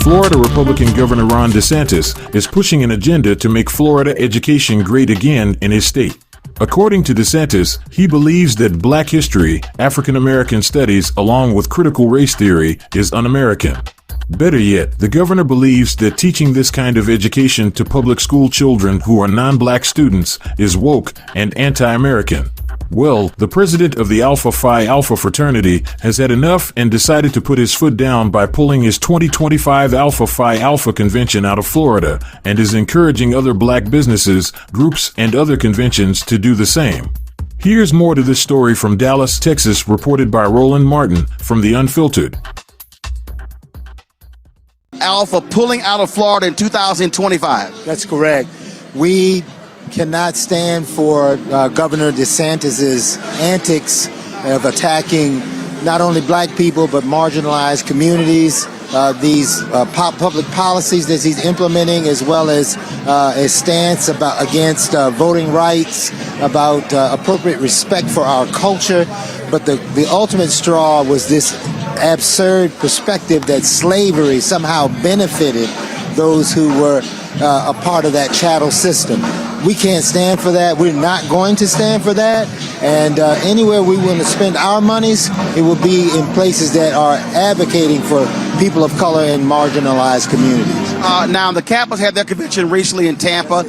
Florida Republican Governor Ron DeSantis is pushing an agenda to make Florida education great again in his state. According to DeSantis, he believes that Black history, African American studies, along with critical race theory, is un-American. Better yet, the governor believes that teaching this kind of education to public school children who are non-Black students is woke and anti-American. Well, the president of the Alpha Phi Alpha Fraternity has had enough and decided to put his foot down by pulling his 2025 Alpha Phi Alpha Convention out of Florida and is encouraging other Black businesses, groups, and other conventions to do the same. Here's more to this story from Dallas, Texas, reported by Roland Martin from the Unfiltered. Alpha pulling out of Florida in 2025. That's correct. We cannot stand for Governor DeSantis's antics of attacking not only Black people but marginalized communities, these public policies that he's implementing, as well as a stance against voting rights, about appropriate respect for our culture. But the ultimate straw was this absurd perspective that slavery somehow benefited those who were a part of that chattel system. We can't stand for that. We're not going to stand for that. And anywhere we want to spend our monies, it will be in places that are advocating for people of color and marginalized communities. Now, the Capitals had their convention recently in Tampa.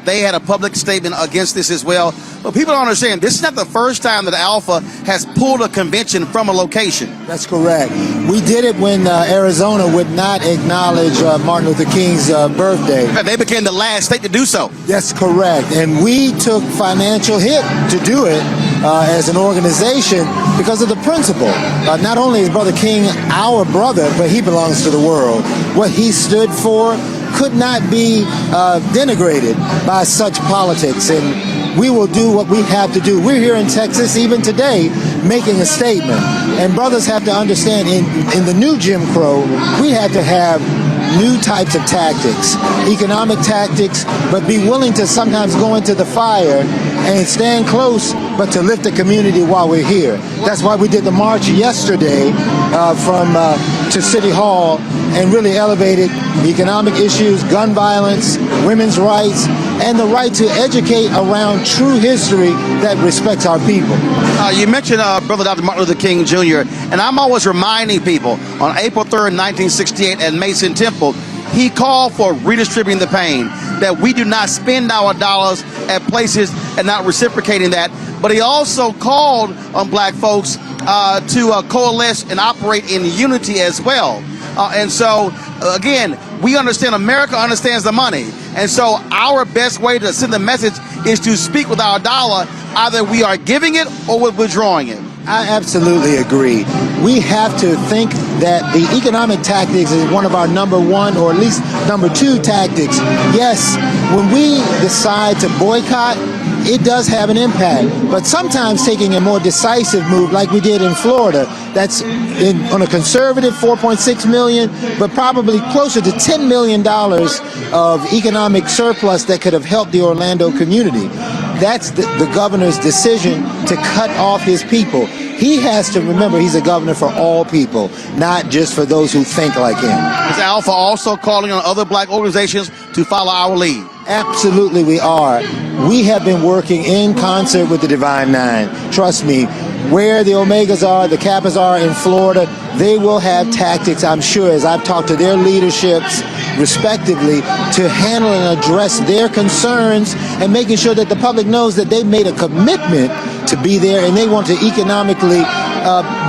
They had a public statement against this as well. But people don't understand, this is not the first time that Alpha has pulled a convention from a location. That's correct. We did it when Arizona would not acknowledge Martin Luther King's birthday. They became the last state to do so. That's correct. And we took financial hit to do it as an organization because of the principle. Not only is Brother King our brother, but he belongs to the world. What he stood for could not be denigrated by such politics. And we will do what we have to do. We're here in Texas, even today, making a statement. And brothers have to understand, in the new Jim Crow, we have to have new types of tactics, economic tactics, but be willing to sometimes go into the fire and stand close, but to lift the community while we're here. That's why we did the march yesterday to City Hall and really elevated economic issues, gun violence, women's rights, and the right to educate around true history that respects our people. You mentioned Brother Dr. Martin Luther King Jr., and I'm always reminding people, on April 3rd, 1968 at Mason Temple, he called for redistributing the pain, that we do not spend our dollars at places and not reciprocating that. But he also called on Black folks to coalesce and operate in unity as well. And so, again, we understand, America understands the money. And so our best way to send the message is to speak with our dollar. Either we are giving it or we're withdrawing it. I absolutely agree. We have to think that the economic tactics is one of our number one, or at least number two tactics. Yes, when we decide to boycott, it does have an impact, but sometimes taking a more decisive move like we did in Florida, that's on a conservative 4.6 million, but probably closer to $10 million of economic surplus that could have helped the Orlando community. That's the governor's decision to cut off his people. He has to remember he's a governor for all people, not just for those who think like him. Is Alpha also calling on other Black organizations to follow our lead? Absolutely we are. We have been working in concert with the Divine Nine. Trust me, where the Omegas are, the Kappas are in Florida, they will have tactics, I'm sure, as I've talked to their leaderships, respectively, to handle and address their concerns and making sure that the public knows that they've made a commitment to be there and they want to economically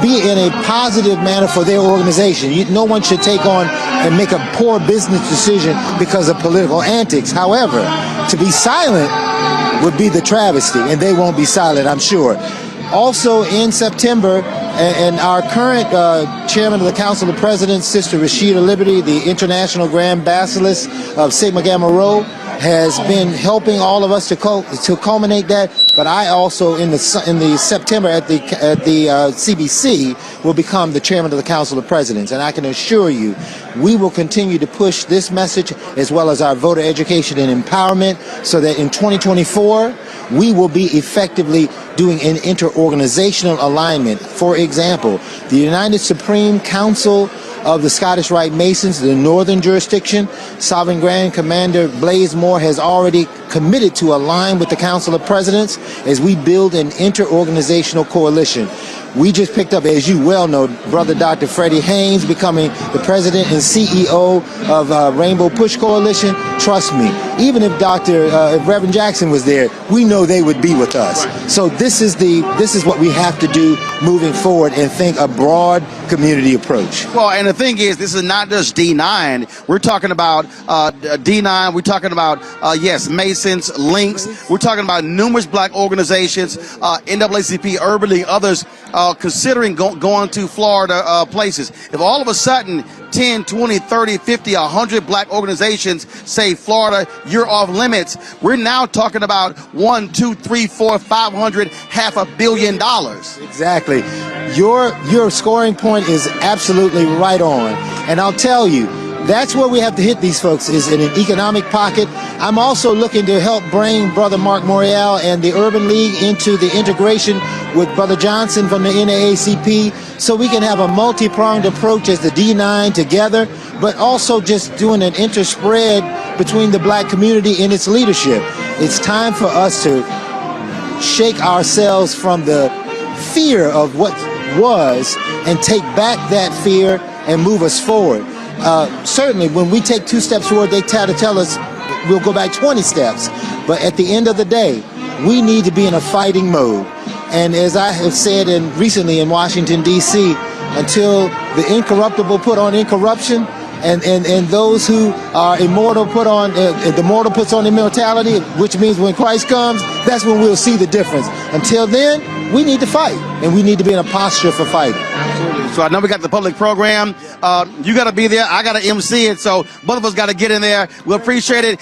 be in a positive manner for their organization. No one should take on and make a poor business decision because of political antics. However, to be silent would be the travesty, and they won't be silent, I'm sure. Also in September, and our current chairman of the Council of Presidents, Sister Rashida Liberty, the International Grand Basilisk of Sigma Gamma Rho, has been helping all of us to culminate that. But I also, in the September at the CBC, will become the chairman of the Council of Presidents, and I can assure you, we will continue to push this message as well as our voter education and empowerment, so that in 2024 we will be effectively doing an inter-organizational alignment. For example, the United Supreme Council of the Scottish Rite Masons, the northern jurisdiction. Sovereign Grand Commander Blaze Moore has already committed to align with the Council of Presidents as we build an inter-organizational coalition. We just picked up, as you well know, Brother Dr. Freddie Haynes becoming the president and CEO of Rainbow Push Coalition. Trust me, even if if Reverend Jackson was there, we know they would be with us. So this is what we have to do moving forward, and think a broad community approach. Well, and the thing is, this is not just D9. We're talking about D9. We're talking about, yes, Masons, Links. We're talking about numerous black organizations, NAACP, Urban League, others considering going to Florida places. If all of a sudden 10, 20, 30, 50, 100 black organizations say, Florida, you're off limits, we're now talking about 1, 2, 3, 4, 500, $500 million. Exactly. Your scoring point is absolutely right on. And I'll tell you, that's where we have to hit these folks, is in an economic pocket. I'm also looking to help bring Brother Mark Morial and the Urban League into the integration with Brother Johnson from the NAACP, so we can have a multi-pronged approach as the D9 together, but also just doing an interspread between the black community and its leadership. It's time for us to shake ourselves from the fear of what was and take back that fear and move us forward. Certainly, when we take 2 steps forward, they try to tell us we'll go back 20 steps. But at the end of the day, we need to be in a fighting mode. And as I have said recently in Washington, D.C., until the incorruptible put on incorruption, and those who are immortal put on, the mortal puts on immortality, which means when Christ comes, that's when we'll see the difference. Until then, we need to fight, and we need to be in a posture for fighting. Absolutely. So I know we got the public program. You got to be there. I got to MC it. So both of us got to get in there. We appreciate it.